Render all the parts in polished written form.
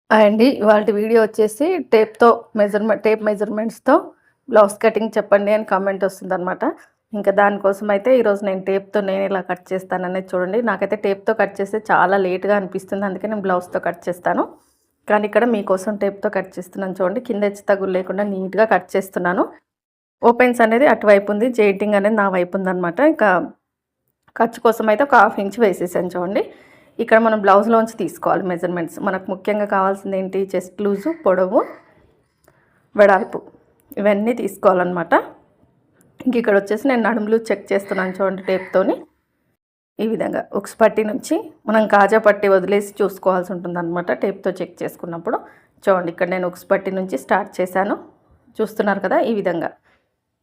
అండి ఇవాల్టి వీడియో వచ్చేసి టేప్ మెజర్మెంట్స్‌తో బ్లౌజ్ కటింగ్ చెప్పండి అని కామెంట్ వస్తుందనమాట. ఇంకా దానికోసం అయితే ఈరోజు నేను టేప్‌తో నేను ఎలా కట్ చేస్తాననేది చూడండి. నాకైతే టేప్‌తో కట్ చేస్తే చాలా లేట్‌గా అనిపిస్తుంది. అందుకే నేను బ్లౌజ్‌తో కట్ చేస్తాను. కానీ ఇక్కడ మీకోసం టేప్‌తో కట్ చేస్తున్నాను చూడండి. కింద హెచ్చు తగ్గులు లేకుండా నీట్‌గా కట్ చేస్తున్నాను. ఓపెన్స్ అనేది అటువైపు ఉంది. జెయింటింగ్ అనేది నా వైపు ఉందనమాట. ఇంకా ఖర్చు కోసం అయితే ఒక 1/2 ఇంచ్ వేసేసాను చూడండి. ఇక్కడ మనం బ్లౌజ్లోంచి తీసుకోవాలి మెజర్మెంట్స్. మనకు ముఖ్యంగా కావాల్సింది ఏంటి, చెస్ట్ లూజు, పొడవు, వెడల్పు ఇవన్నీ తీసుకోవాలన్నమాట. ఇంక ఇక్కడ వచ్చేసి నేను నడుము లూజ్ చెక్ చేస్తున్నాను చూడండి టేప్తోని. ఈ విధంగా ఉక్స్ పట్టి నుంచి మనం కాజా పట్టి వదిలేసి చూసుకోవాల్సి ఉంటుందన్నమాట టేప్తో చెక్ చేసుకున్నప్పుడు. చూడండి ఇక్కడ నేను ఉక్స్ పట్టి నుంచి స్టార్ట్ చేశాను, చూస్తున్నారు కదా. ఈ విధంగా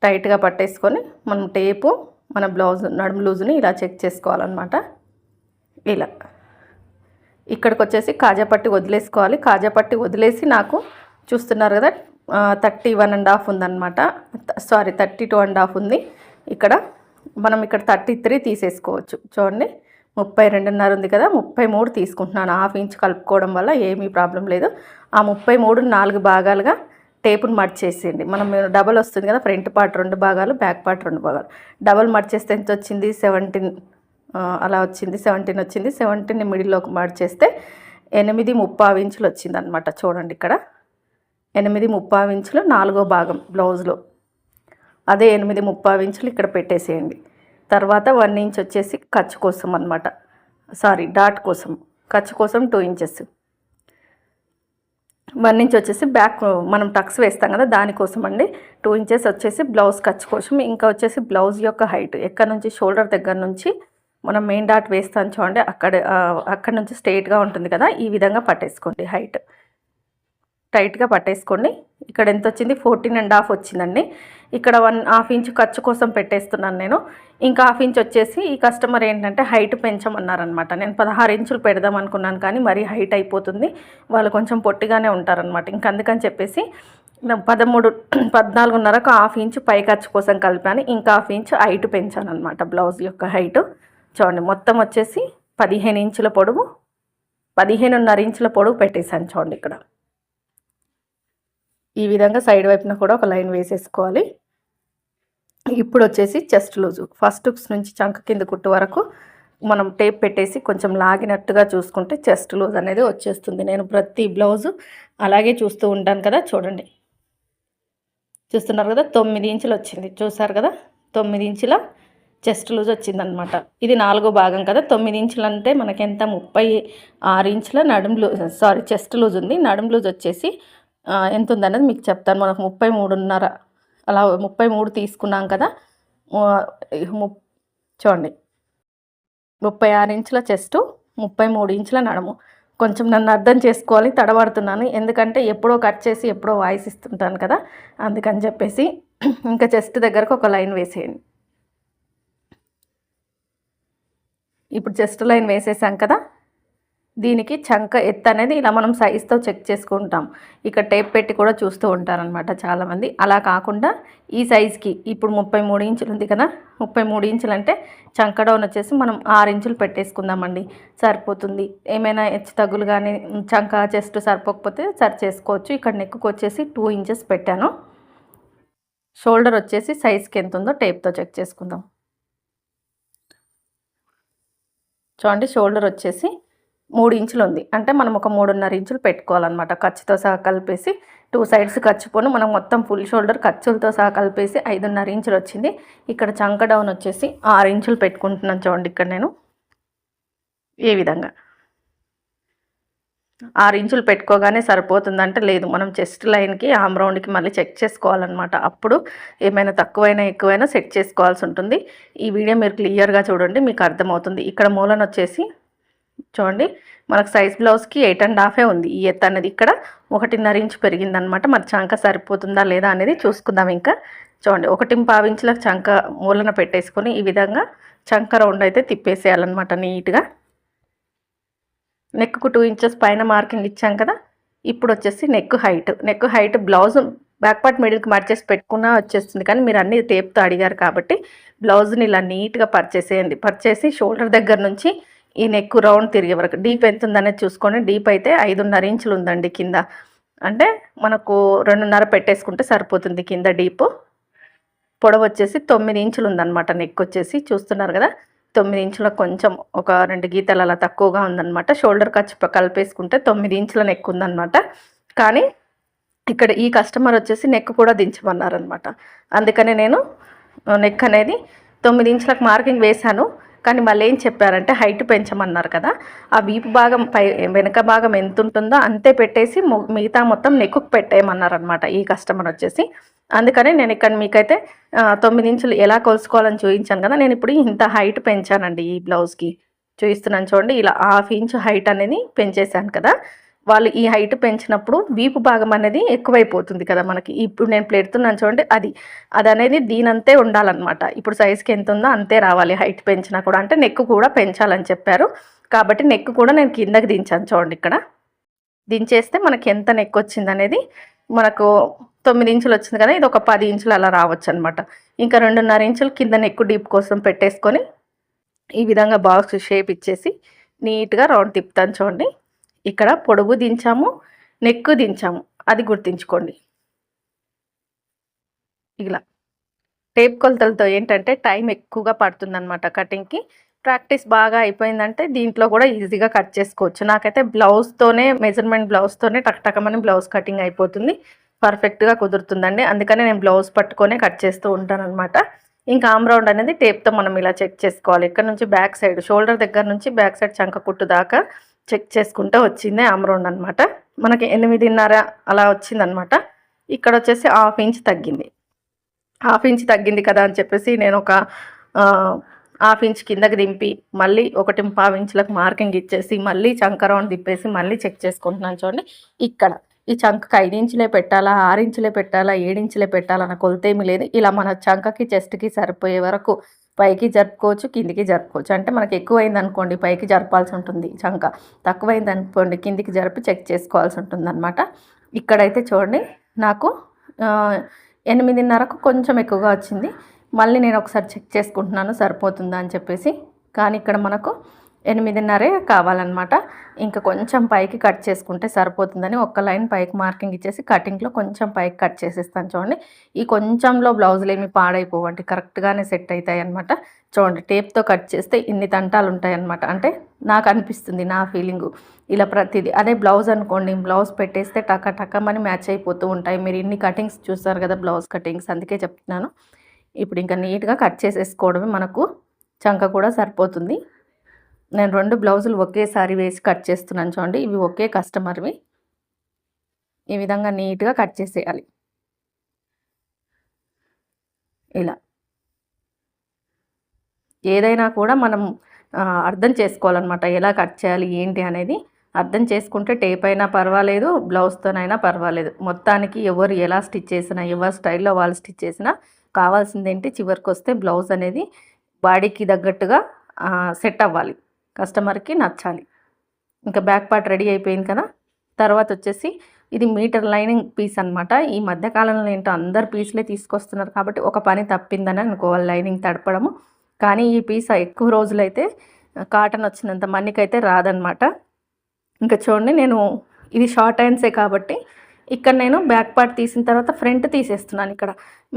టైట్గా పట్టేసుకొని మనం టేపు మన బ్లౌజ్ నడుము లూజుని ఇలా చెక్ చేసుకోవాలన్నమాట. ఇలా ఇక్కడికి వచ్చేసి కాజా పట్టి వదిలేసుకోవాలి. కాజా పట్టి వదిలేసి నాకు చూస్తున్నారు కదా 31.5 ఉందన్నమాట. సారీ 32.5 ఉంది. ఇక్కడ మనం ఇక్కడ 33 తీసేసుకోవచ్చు. చూడండి 32.5 ఉంది కదా, 33 తీసుకుంటున్నాను. 1/2 ఇంచ్ కలుపుకోవడం వల్ల ఏమీ ప్రాబ్లం లేదు. ఆ 33 4 భాగాలుగా టేపును మర్చేసేయండి. మనం డబల్ వస్తుంది కదా, ఫ్రంట్ పార్ట్ 2 భాగాలు, బ్యాక్ పార్ట్ 2 భాగాలు. డబల్ మర్చేస్తే ఎంత వచ్చింది, 17 అలా వచ్చింది. 17 వచ్చింది. 17ని మిడిల్లోకి మార్చేస్తే 8.3 ఇంచులు వచ్చింది అనమాట. చూడండి ఇక్కడ 8.3 ఇంచులు 4వ భాగం బ్లౌజ్లో. అదే 8.3 ఇంచులు ఇక్కడ పెట్టేసేయండి. తర్వాత 1 ఇంచ్ వచ్చేసి ఖర్చు కోసం అనమాట. సారీ డాట్ కోసం, ఖర్చు కోసం 2 ఇంచెస్. 1 ఇంచ్ వచ్చేసి బ్యాక్ మనం టక్స్ వేస్తాం కదా దానికోసం అండి. 2 ఇంచెస్ వచ్చేసి బ్లౌజ్ ఖర్చు కోసం. ఇంకా వచ్చేసి బ్లౌజ్ యొక్క హైట్ ఎక్కడ నుంచి, షోల్డర్ దగ్గర నుంచి మనం మెయిన్ డాట్ వేస్తాను చూడండి, అక్కడ నుంచి స్ట్రైట్గా ఉంటుంది కదా, ఈ విధంగా పట్టేసుకోండి. హైట్ టైట్గా పట్టేసుకోండి. ఇక్కడ ఎంత వచ్చింది, 14.5 వచ్చిందండి. ఇక్కడ 1/2 ఇంచ్ ఖర్చు కోసం పెట్టేస్తున్నాను నేను. ఇంకా 1/2 ఇంచ్ వచ్చేసి ఈ కస్టమర్ ఏంటంటే హైట్ పెంచమన్నారనమాట. నేను 16 ఇంచులు పెడదాం అనుకున్నాను, కానీ మరీ హైట్ అయిపోతుంది, వాళ్ళు కొంచెం పొట్టిగానే ఉంటారనమాట. ఇంక అందుకని చెప్పేసి 14.5కు 1/2 ఇంచ్ పై ఖర్చు కోసం కలిపాను. ఇంకా 1/2 ఇంచ్ హైట్ పెంచాను అనమాట బ్లౌజ్ యొక్క హైట్. చూడండి మొత్తం వచ్చేసి 15 ఇంచుల పొడవు, 15.5 ఇంచుల పొడవు పెట్టేశాను చూడండి. ఇక్కడ ఈ విధంగా సైడ్ వైపున కూడా ఒక లైన్ వేసేసుకోవాలి. ఇప్పుడు వచ్చేసి చెస్ట్ లూజు, ఫస్ట్ హుక్స్ నుంచి చంక కింద కుట్టు వరకు మనం టేప్ పెట్టేసి కొంచెం లాగినట్టుగా చూసుకుంటే చెస్ట్ లూజ్ అనేది వచ్చేస్తుంది. నేను ప్రతి బ్లౌజు అలాగే చూస్తూ ఉంటాను కదా. చూడండి చూస్తున్నారు కదా, 9 ఇంచులు వచ్చింది. చూసారు కదా, 9 ఇంచుల చెస్ట్ లూజ్ వచ్చిందనమాట. ఇది 4వ భాగం కదా. 9 ఇంచులు అంటే మనకి ఎంత, 36 ఇంచుల నడుము లూజ్, సారీ చెస్ట్ లూజ్ ఉంది. నడుము లూజ్ వచ్చేసి ఎంత ఉందనేది మీకు చెప్తాను. మనకు 33.5 అలా 33 తీసుకున్నాం కదా. చూడండి 36 ఇంచుల చెస్టు, 33 ఇంచుల నడుము. కొంచెం నన్ను అర్థం చేసుకోవాలి, తడబడుతున్నాను ఎందుకంటే ఎప్పుడో కట్ చేసి ఎప్పుడో వాయిస్ ఇస్తుంటాను కదా, అందుకని చెప్పేసి. ఇంకా చెస్ట్ దగ్గరకు ఒక లైన్ వేసేయండి. ఇప్పుడు చెస్ట్ లైన్ వేసేసాం కదా, దీనికి చంక ఎత్తు అనేది ఇలా మనం సైజ్తో చెక్ చేసుకుంటాం. ఇక్కడ టేప్ పెట్టి కూడా చూస్తూ ఉంటారనమాట చాలామంది. అలా కాకుండా ఈ సైజ్కి ఇప్పుడు 33 ఇంచులు ఉంది కదా, 33 ఇంచులు అంటే చంక డౌన్ వచ్చేసి మనం 6 ఇంచులు పెట్టేసుకుందామండి, సరిపోతుంది. ఏమైనా హెచ్చు తగ్గులు కానీ చంక చెస్ట్ సరిపోకపోతే సరి చేసుకోవచ్చు. ఇక్కడ నెక్కు వచ్చేసి 2 ఇంచెస్ పెట్టాను. షోల్డర్ వచ్చేసి సైజ్కి ఎంత ఉందో టేప్తో చెక్ చేసుకుందాం. చూడండి షోల్డర్ వచ్చేసి 3 ఇంచులు ఉంది, అంటే మనం ఒక 3.5 ఇంచులు పెట్టుకోవాలన్నమాట. ఖర్చుతో సహా కలిపేసి 2 సైడ్స్ ఖర్చు పోను మనం మొత్తం ఫుల్ షోల్డర్ ఖర్చులతో సహా కలిపేసి 5.5 ఇంచులు వచ్చింది. ఇక్కడ చంక డౌన్ వచ్చేసి 6 ఇంచులు పెట్టుకుంటున్నాను చూడండి. ఇక్కడ నేను ఈ విధంగా 6 ఇంచులు పెట్టుకోగానే సరిపోతుందంటే లేదు, మనం చెస్ట్ లైన్కి ఆమ్ రౌండ్కి మళ్ళీ చెక్ చేసుకోవాలన్నమాట. అప్పుడు ఏమైనా తక్కువైనా ఎక్కువైనా సెట్ చేసుకోవాల్సి ఉంటుంది. ఈ వీడియో మీరు క్లియర్గా చూడండి, మీకు అర్థమవుతుంది. ఇక్కడ మూలన వచ్చేసి చూడండి మనకు సైజ్ బ్లౌజ్కి 8.5 ఉంది. ఈ ఎత్తు అనేది ఇక్కడ 1.5 ఇంచు పెరిగిందనమాట. మరి చంక సరిపోతుందా లేదా అనేది చూసుకుందాం. ఇంకా చూడండి 1.5 ఇంచులకు చంక మూలన పెట్టేసుకొని ఈ విధంగా చంక రౌండ్ అయితే తిప్పేసేయాలన్నమాట నీట్గా. నెక్కు 2 ఇంచెస్ పైన మార్కింగ్ ఇచ్చాం కదా. ఇప్పుడు వచ్చేసి neck height blouse back part మిడిల్కి మార్చేసి పెట్టుకున్నా వచ్చేస్తుంది, కానీ మీరు అన్ని టేప్తో అడిగారు కాబట్టి బ్లౌజ్ని ఇలా నీట్గా పరిచేసేయండి. పరిచేసి షోల్డర్ దగ్గర నుంచి ఈ నెక్ రౌండ్ తిరిగే వరకు. డీప్ ఎంత ఉందనేది చూసుకోండి. డీప్ అయితే 5.5 ఇంచులు ఉందండి కింద. అంటే మనకు 2.5 పెట్టేసుకుంటే సరిపోతుంది కింద డీపు. పొడవు వచ్చేసి 9 ఇంచులు ఉందన్నమాట. నెక్ వచ్చేసి చూస్తున్నారు కదా, 9 ఇంచులకు కొంచెం ఒక 2 గీతలు అలా తక్కువగా ఉందన్నమాట. షోల్డర్ ఖర్చు కలిపేసుకుంటే 9 ఇంచుల నెక్ ఉందన్నమాట. కానీ ఇక్కడ ఈ కస్టమర్ వచ్చేసి నెక్ కూడా దించమన్నారనమాట. అందుకనే నేను నెక్ అనేది 9 ఇంచులకు మార్కింగ్ వేశాను. కానీ మళ్ళీ ఏం చెప్పారంటే హైట్ పెంచమన్నారు కదా, ఆ వీపు భాగం వెనక భాగం ఎంత ఉంటుందో అంతే పెట్టేసి మిగతా మొత్తం నెక్కు పెట్టేయమన్నారనమాట ఈ కస్టమర్ వచ్చేసి. అందుకని నేను ఇక్కడ మీకైతే 9 ఇంచులు ఎలా కొలుసుకోవాలని చూపించాను కదా, నేను ఇప్పుడు ఇంత హైట్ పెంచానండి ఈ బ్లౌజ్కి. చూపిస్తున్నాను చూడండి, ఇలా 1/2 ఇంచు హైట్ అనేది పెంచేశాను కదా. వాళ్ళు ఈ హైట్ పెంచినప్పుడు వీపు భాగం అనేది ఎక్కువైపోతుంది కదా మనకి. ఇప్పుడు నేను పెడుతున్నాను చూడండి, అది అనేది దీనంతే ఉండాలన్నమాట. ఇప్పుడు సైజ్కి ఎంత ఉందో అంతే రావాలి హైట్ పెంచినా కూడా. అంటే నెక్ కూడా పెంచాలని చెప్పారు కాబట్టి నెక్ కూడా నేను కిందకి దించాను చూడండి. ఇక్కడ దించేస్తే మనకి ఎంత నెక్ వచ్చింది అనేది మనకు 9 ఇంచులు వచ్చింది కదా, ఇది ఒక 10 ఇంచులు అలా రావచ్చు అనమాట. ఇంకా 2.5 ఇంచులు కింద నెక్ డీప్ కోసం పెట్టేసుకొని ఈ విధంగా బాక్స్ షేప్ ఇచ్చేసి నీట్గా రౌండ్ తిప్పుతాను చూడండి. ఇక్కడ పొడుగు దించాము, నెక్ దించాము, అది గుర్తుంచుకోండి. ఇలా టేప్ కొలతలతో ఏంటంటే టైం ఎక్కువగా పడుతుందన్నమాట కటింగ్కి. ప్రాక్టీస్ బాగా అయిపోయిందంటే దీంట్లో కూడా ఈజీగా కట్ చేసుకోవచ్చు. నాకైతే బ్లౌజ్తోనే మెజర్మెంట్ బ్లౌజ్తోనే టక్టకమని బ్లౌజ్ కటింగ్ అయిపోతుంది, పర్ఫెక్ట్గా కుదురుతుందండి. అందుకనే నేను బ్లౌజ్ పట్టుకొనే కట్ చేస్తూ ఉంటానన్నమాట. ఇంకా ఆమ్ రౌండ్ అనేది టేప్తో మనం ఇలా చెక్ చేసుకోవాలి. ఇక్కడ నుంచి బ్యాక్ సైడ్ షోల్డర్ దగ్గర నుంచి బ్యాక్ సైడ్ చంక కుట్టు దాకా చెక్ చేసుకుంటే వచ్చింది ఆమ్ రౌండ్ అనమాట. మనకి 8.5 అలా వచ్చిందనమాట. ఇక్కడ వచ్చేసి 1/2 ఇంచ్ తగ్గింది. 1/2 ఇంచ్ తగ్గింది కదా అని చెప్పేసి నేను ఒక 1/2 ఇంచ్ కిందకి దింపి మళ్ళీ 1.5 ఇంచులకు మార్కింగ్ ఇచ్చేసి మళ్ళీ చంక రౌండ్ తిప్పేసి మళ్ళీ చెక్ చేసుకుంటున్నాను చూడండి. ఇక్కడ ఈ చంకకి 5 ఇంచులే పెట్టాలా, 6 ఇంచులే పెట్టాలా, 7 ఇంచులే పెట్టాలన్న కొలతేమీ లేదు. ఇలా మన చంకకి చెస్ట్కి సరిపోయే వరకు పైకి జరుపుకోవచ్చు, కిందికి జరుపుకోవచ్చు. అంటే మనకి ఎక్కువైంది అనుకోండి పైకి జరపాల్సి ఉంటుంది చంక, తక్కువైంది అనుకోండి కిందికి జరిపి చెక్ చేసుకోవాల్సి ఉంటుంది అనమాట. ఇక్కడైతే చూడండి నాకు 8.5కు కొంచెం ఎక్కువగా వచ్చింది. మళ్ళీ నేను ఒకసారి చెక్ చేసుకుంటున్నాను సరిపోతుందా అని చెప్పేసి. కానీ ఇక్కడ మనకు 8.5 కావాలన్నమాట. ఇంకా కొంచెం పైకి కట్ చేసుకుంటే సరిపోతుందని ఒక్క లైన్ పైకి మార్కింగ్ ఇచ్చేసి కటింగ్లో కొంచెం పైకి కట్ చేసేస్తాను చూడండి. ఈ కొంచెంలో బ్లౌజులు ఏమి పాడైపోవండి, కరెక్ట్గానే సెట్ అవుతాయి అన్నమాట. చూడండి టేప్తో కట్ చేస్తే ఇన్ని తంటాలు ఉంటాయి అన్నమాట. అంటే నాకు అనిపిస్తుంది, నా ఫీలింగు. ఇలా ప్రతిదీ అదే బ్లౌజ్ అనుకోండి, బ్లౌజ్ పెట్టేస్తే టకమని మ్యాచ్ అయిపోతూ ఉంటాయి. మీరు ఇన్ని కటింగ్స్ చూస్తారు కదా బ్లౌజ్ కటింగ్స్, అందుకే చెప్తున్నాను. ఇప్పుడు ఇంకా నీట్గా కట్ చేసేసుకోవడమే, మనకు చంక కూడా సరిపోతుంది. నేను 2 బ్లౌజులు ఒకేసారి వేసి కట్ చేస్తున్నాను చూడండి. ఇవి ఒకే కస్టమర్వి. ఈ విధంగా నీట్గా కట్ చేసేయాలి. ఇలా ఏదైనా కూడా మనం అర్థం చేసుకోవాలన్నమాట, ఎలా కట్ చేయాలి ఏంటి అనేది. అర్థం చేసుకుంటే టేప్ అయినా పర్వాలేదు, బ్లౌజ్తోనైనా పర్వాలేదు. మొత్తానికి ఎవరు ఎలా స్టిచ్ చేసినా, ఎవరి స్టైల్లో వాళ్ళు స్టిచ్ చేసినా కావాల్సింది ఏంటి, చివరికి వస్తే బ్లౌజ్ అనేది బాడీకి తగ్గట్టుగా సెట్ అవ్వాలి, కస్టమర్కి నచ్చాలి. ఇంకా బ్యాక్ పార్ట్ రెడీ అయిపోయింది కదా. తర్వాత వచ్చేసి ఇది మీటర్ లైనింగ్ పీస్ అనమాట. ఈ మధ్యకాలంలో ఏంటో అందరు పీస్లే తీసుకొస్తున్నారు కాబట్టి ఒక పని తప్పిందని అనుకోవాలి లైనింగ్ తడపడము. కానీ ఈ పీస్ ఎక్కువ రోజులైతే కాటన్ వచ్చినంత మన్నికైతే రాదనమాట. ఇంకా చూడండి, నేను ఇది షార్ట్ హ్యాండ్సే కాబట్టి ఇక్కడ నేను బ్యాక్ పార్ట్ తీసిన తర్వాత ఫ్రంట్ తీసేస్తున్నాను. ఇక్కడ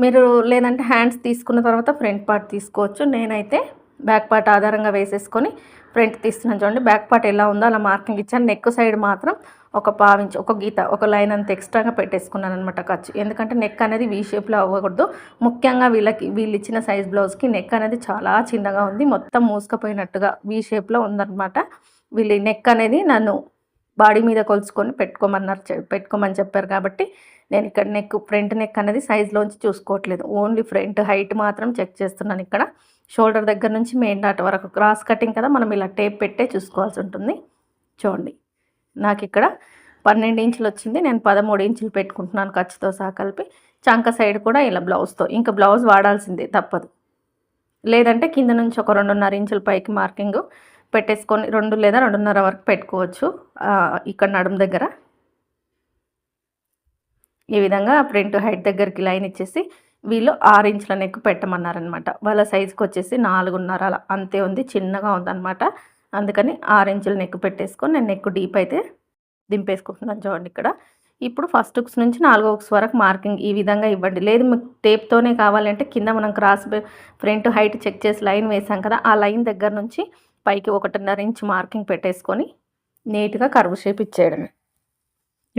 మీరు లేదంటే హ్యాండ్స్ తీసుకున్న తర్వాత ఫ్రంట్ పార్ట్ తీసుకోవచ్చు. నేనైతే బ్యాక్ పార్ట్ ఆధారంగా వేసేసుకొని ఫ్రంట్ తీస్తున్నాను చూడండి. బ్యాక్ పార్ట్ ఎలా ఉందో అలా మార్కింగ్ ఇచ్చాను. నెక్ సైడ్ మాత్రం ఒక 1/2 ఇంచ్, ఒక గీత, ఒక లైన్ అంత ఎక్స్ట్రాగా పెట్టేసుకున్నాను అనమాట ఖర్చు. ఎందుకంటే నెక్ అనేది వీ షేప్లో అవ్వకూడదు. ముఖ్యంగా వీళ్ళు ఇచ్చిన సైజ్ బ్లౌజ్కి నెక్ అనేది చాలా చిన్నగా ఉంది, మొత్తం మూసుకుపోయినట్టుగా వీ షేప్లో ఉందన్నమాట. వీళ్ళు నెక్ అనేది నన్ను బాడీ మీద కొలుచుకొని పెట్టుకోమని చెప్పారు కాబట్టి నేను ఇక్కడ ఫ్రంట్ నెక్ అనేది సైజ్లోంచి చూసుకోవట్లేదు, ఓన్లీ ఫ్రంట్ హైట్ మాత్రం చెక్ చేస్తున్నాను. ఇక్కడ షోల్డర్ దగ్గర నుంచి మెయిన్ డాట్ వరకు క్రాస్ కటింగ్ కదా, మనం ఇలా టేప్ పెట్టే చూసుకోవాల్సి ఉంటుంది. చూడండి నాకు ఇక్కడ 12 ఇంచులు వచ్చింది, నేను 13 ఇంచులు పెట్టుకుంటున్నాను ఖర్చుతో సహా కలిపి. చంక సైడ్ కూడా ఇలా బ్లౌజ్తో, ఇంకా బ్లౌజ్ వాడాల్సిందే తప్పదు. లేదంటే కింద నుంచి ఒక 2.5 ఇంచుల పైకి మార్కింగ్ పెట్టేసుకొని 2 లేదా 2.5 వరకు పెట్టుకోవచ్చు. ఇక్కడ నడుము దగ్గర ఈ విధంగా ఫ్రంట్ హైట్ దగ్గరికి లైన్ ఇచ్చేసి వీళ్ళు 6 ఇంచుల నెక్ పెట్టమన్నారనమాట. వాళ్ళ సైజుకి వచ్చేసి 4.5 అలా అంతే ఉంది, చిన్నగా ఉందన్నమాట. అందుకని 6 ఇంచుల నెక్ పెట్టేసుకొని నేను నెక్ డీప్ అయితే దింపేసుకుంటున్నాను. చూడండి ఇక్కడ. ఇప్పుడు ఫస్ట్ హుక్స్ నుంచి 4 హుక్స్ వరకు మార్కింగ్ ఈ విధంగా ఇవ్వండి. లేదు మీకు టేప్తోనే కావాలంటే కింద మనం ఫ్రంట్ హైట్ చెక్ చేసి లైన్ వేసాం కదా, ఆ లైన్ దగ్గర నుంచి పైకి 1.5 ఇంచ్ మార్కింగ్ పెట్టేసుకొని నీట్గా కర్వ్ షేప్ ఇచ్చేయడమే.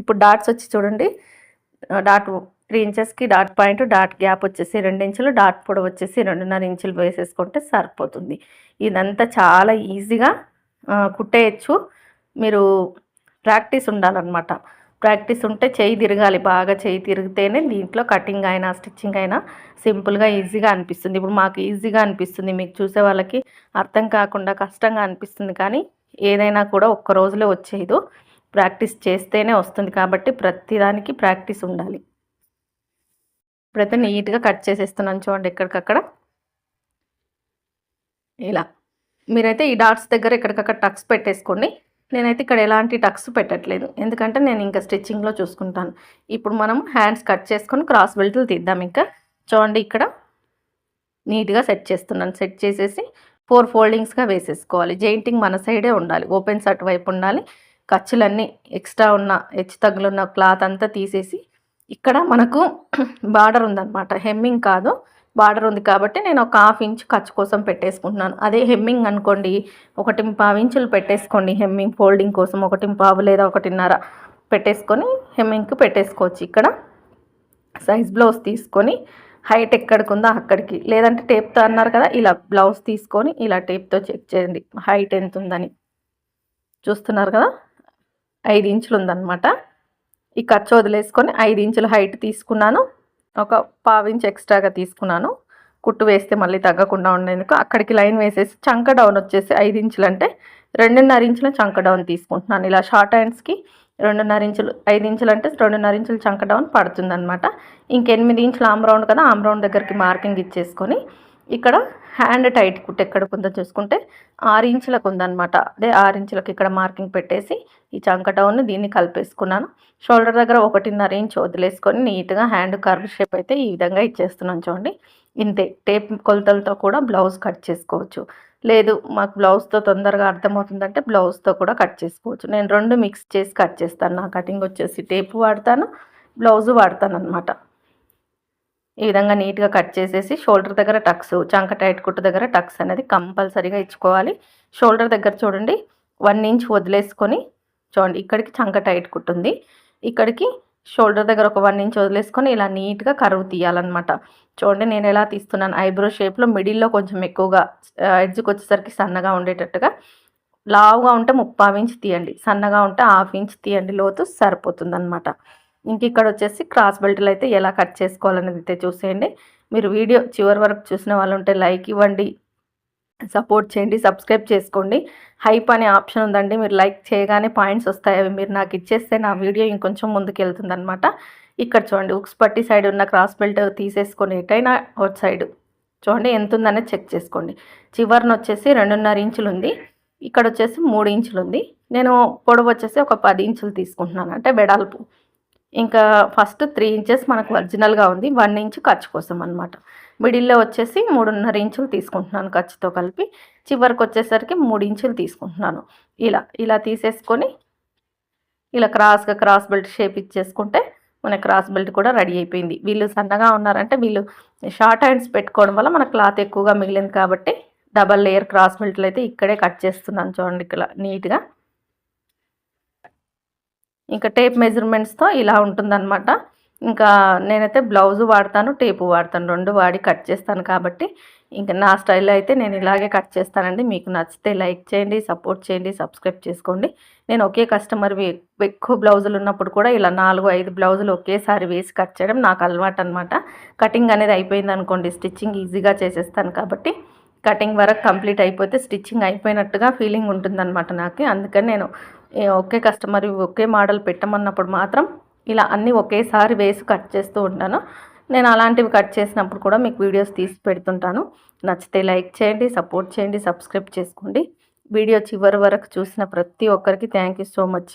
ఇప్పుడు డాట్స్ వచ్చి చూడండి, డాట్ 3 ఇంచెస్కి డాట్ పాయింట్, డాట్ గ్యాప్ వచ్చేసి 2 ఇంచులు, డాట్ పొడవు వచ్చేసి 2.5 ఇంచులు వేసేసుకుంటే సరిపోతుంది. ఇదంతా చాలా ఈజీగా కుట్టేయచ్చు. మీరు ప్రాక్టీస్ ఉండాలన్నమాట. ప్రాక్టీస్ ఉంటే చేయి తిరగాలి, బాగా చేయి తిరిగితేనే దీంట్లో కటింగ్ అయినా స్టిచ్చింగ్ అయినా సింపుల్గా ఈజీగా అనిపిస్తుంది. ఇప్పుడు మాకు ఈజీగా అనిపిస్తుంది, మీకు చూసే వాళ్ళకి అర్థం కాకుండా కష్టంగా అనిపిస్తుంది. కానీ ఏదైనా కూడా ఒక్క రోజులో వచ్చేది, ప్రాక్టీస్ చేస్తేనే వస్తుంది. కాబట్టి ప్రతిదానికి ప్రాక్టీస్ ఉండాలి. ఇప్పుడైతే నీట్గా కట్ చేసేస్తున్నాను చూడండి ఎక్కడికక్కడ. ఇలా మీరైతే ఈ డాట్స్ దగ్గర ఎక్కడికక్కడ టక్స్ పెట్టేసుకోండి. నేనైతే ఇక్కడ ఎలాంటి టక్స్ పెట్టట్లేదు, ఎందుకంటే నేను ఇంకా స్టిచ్చింగ్లో చూసుకుంటాను. ఇప్పుడు మనం హ్యాండ్స్ కట్ చేసుకొని క్రాస్ బెల్ట్లు తీద్దాం. ఇంకా చూడండి ఇక్కడ నీట్గా సెట్ చేస్తున్నాను. సెట్ చేసేసి 4 ఫోల్డింగ్స్గా వేసేసుకోవాలి. జెయింటింగ్ మన సైడే ఉండాలి, ఓపెన్స్ అటువైపు ఉండాలి. ఖర్చులన్నీ ఎక్స్ట్రా ఉన్న హెచ్చు తగ్గులున్న క్లాత్ అంతా తీసేసి ఇక్కడ మనకు బార్డర్ ఉందన్నమాట, హెమ్మింగ్ కాదు, బార్డర్ ఉంది కాబట్టి నేను ఒక 1/2 ఇంచ్ ఖర్చు కోసం పెట్టేసుకుంటున్నాను. అదే హెమ్మింగ్ అనుకోండి 1.5 ఇంచులు పెట్టేసుకోండి. హెమ్మింగ్ ఫోల్డింగ్ కోసం 1.5 లేదా 1.5 పెట్టేసుకొని హెమ్మింగ్కి పెట్టేసుకోవచ్చు. ఇక్కడ సైజ్ బ్లౌజ్ తీసుకొని హైట్ ఎక్కడికి ఉందో అక్కడికి, లేదంటే టేప్తో అన్నారు కదా, ఇలా బ్లౌజ్ తీసుకొని ఇలా టేప్తో చెక్ చేయండి హైట్ ఎంత ఉందని. చూస్తున్నారు కదా, 5 ఇంచులు ఉందన్నమాట. ఈ ఖర్చు వదిలేసుకొని 5 ఇంచుల హైట్ తీసుకున్నాను, ఒక 1/2 ఇంచ్ ఎక్స్ట్రాగా తీసుకున్నాను. కుట్టు వేస్తే మళ్ళీ తగ్గకుండా ఉండేందుకు అక్కడికి లైన్ వేసేసి చంక డౌన్ వచ్చేసి 5 ఇంచులు అంటే 2.5 ఇంచుల చంక డౌన్ తీసుకుంటున్నాను. ఇలా షార్ట్ హ్యాండ్స్కి 2.5 ఇంచులు, 5 ఇంచులు అంటే 2.5 ఇంచులు చంక డౌన్ పడుతుందన్నమాట. ఇంక 8 ఇంచులు ఆమ్ రౌండ్ కదా, ఆమ్ రౌండ్ దగ్గరికి మార్కింగ్ ఇచ్చేసుకొని ఇక్కడ హ్యాండ్ టైట్ కుట్టు ఎక్కడికి ఉందో చూసుకుంటే 6 ఇంచులకు ఉందన్నమాట. అదే 6 ఇంచులకు ఇక్కడ మార్కింగ్ పెట్టేసి ఈ చంక డౌన్ దీన్ని కలిపేసుకున్నాను. షోల్డర్ దగ్గర 1.5 ఇంచ్ వదిలేసుకొని నీట్గా హ్యాండ్ కర్వ్ షేప్ అయితే ఈ విధంగా ఇచ్చేస్తున్నాను చూడండి. ఇంతే, టేప్ కొలతలతో కూడా బ్లౌజ్ కట్ చేసుకోవచ్చు. లేదు మాకు బ్లౌజ్తో తొందరగా అర్థమవుతుందంటే బ్లౌజ్తో కూడా కట్ చేసుకోవచ్చు. నేను 2 మిక్స్ చేసి కట్ చేస్తాను. నా కటింగ్ వచ్చేసి టేపు వాడతాను, బ్లౌజు వాడతాను అనమాట. ఈ విధంగా నీట్గా కట్ చేసేసి షోల్డర్ దగ్గర టక్స్, చంక టైట్ కుట్టు దగ్గర టక్స్ అనేది కంపల్సరీగా ఇచ్చుకోవాలి. షోల్డర్ దగ్గర చూడండి 1 ఇంచ్ వదిలేసుకొని, చూడండి ఇక్కడికి చంక టైట్ కుట్టు ఉంది, ఇక్కడికి షోల్డర్ దగ్గర ఒక 1 ఇంచ్ వదిలేసుకొని ఇలా నీట్గా కరువు తీయాలన్నమాట. చూడండి నేను ఎలా తీస్తున్నాను, ఐబ్రో షేప్లో మిడిల్లో కొంచెం ఎక్కువగా, ఎడ్జ్కి వచ్చేసరికి సన్నగా ఉండేటట్టుగా. లావుగా ఉంటే 3/4 ఇంచ్ తీయండి, సన్నగా ఉంటే 1/2 ఇంచ్ తీయండి, లోతు సరిపోతుందన్నమాట. ఇంక ఇక్కడ వచ్చేసి క్రాస్ బెల్ట్లు అయితే ఎలా కట్ చేసుకోవాలనేది అయితే చూసేయండి. మీరు వీడియో చివరి వరకు చూసిన వాళ్ళు ఉంటే లైక్ ఇవ్వండి, సపోర్ట్ చేయండి, సబ్స్క్రైబ్ చేసుకోండి. హైప్ అనే ఆప్షన్ ఉందండి, మీరు లైక్ చేయగానే పాయింట్స్ వస్తాయి, అవి మీరు నాకు ఇచ్చేస్తే నా వీడియో ఇంకొంచెం ముందుకు వెళ్తుంది అనమాట. ఇక్కడ చూడండి ఉక్స్ పట్టి సైడ్ ఉన్న క్రాస్ బెల్ట్ తీసేసుకొని ఎటైనా అవుట్ సైడ్ చూడండి ఎంత ఉందనేది చెక్ చేసుకోండి. చివరిని వచ్చేసి 2.5 ఇంచులు ఉంది, ఇక్కడ వచ్చేసి 3 ఇంచులు ఉంది. నేను పొడవు వచ్చేసి ఒక 10 ఇంచులు తీసుకుంటున్నాను, అంటే వెడల్పు. ఇంకా ఫస్ట్ 3 ఇంచెస్ మనకు ఒరిజినల్గా ఉంది, 1 ఇంచ్ ఖర్చు కోసం అనమాట. మిడిల్లో వచ్చేసి 3.5 ఇంచులు తీసుకుంటున్నాను ఖర్చుతో కలిపి. చివరికి వచ్చేసరికి 3 ఇంచులు తీసుకుంటున్నాను. ఇలా తీసేసుకొని ఇలా క్రాస్ బెల్ట్ షేప్ ఇచ్చేసుకుంటే మన క్రాస్ బెల్ట్ కూడా రెడీ అయిపోయింది. వీళ్ళు సన్నగా ఉన్నారంటే వీళ్ళు షార్ట్ హ్యాండ్స్ పెట్టుకోవడం వల్ల మన క్లాత్ ఎక్కువగా మిగిలింది కాబట్టి డబల్ లేయర్ క్రాస్ బెల్ట్లు అయితే ఇక్కడే కట్ చేస్తున్నాను చూడండి ఇక్కడ నీట్గా. ఇంకా టేప్ మెజర్మెంట్స్తో ఇలా ఉంటుందన్నమాట. ఇంకా నేనైతే బ్లౌజు వాడతాను, టేపు వాడతాను, 2 వాడి కట్ చేస్తాను కాబట్టి ఇంకా నా స్టైల్లో అయితే నేను ఇలాగే కట్ చేస్తానండి. మీకు నచ్చితే లైక్ చేయండి, సపోర్ట్ చేయండి, సబ్స్క్రైబ్ చేసుకోండి. నేను ఒకే కస్టమర్వి ఎక్కువ బ్లౌజులు ఉన్నప్పుడు కూడా ఇలా 4-5 బ్లౌజులు ఒకేసారి వేసి కట్ చేయడం నాకు అలవాటు అనమాట. కటింగ్ అనేది అయిపోయింది అనుకోండి, స్టిచ్చింగ్ ఈజీగా చేసేస్తాను కాబట్టి కటింగ్ వరకు కంప్లీట్ అయిపోతే స్టిచ్చింగ్ అయిపోయినట్టుగా ఫీలింగ్ ఉంటుందన్నమాట నాకు. అందుకని నేను ఒకే కస్టమర్ ఒకే మోడల్ పెట్టమన్నప్పుడు మాత్రం ఇలా అన్నీ ఒకేసారి వేసి కట్ చేస్తూ ఉంటాను. నేను అలాంటివి కట్ చేసినప్పుడు కూడా మీకు వీడియోస్ తీసి పెడుతుంటాను. నచ్చితే లైక్ చేయండి, సపోర్ట్ చేయండి, సబ్స్క్రైబ్ చేసుకోండి. వీడియో చివరి వరకు చూసిన ప్రతి ఒక్కరికి థ్యాంక్ యూ సో మచ్.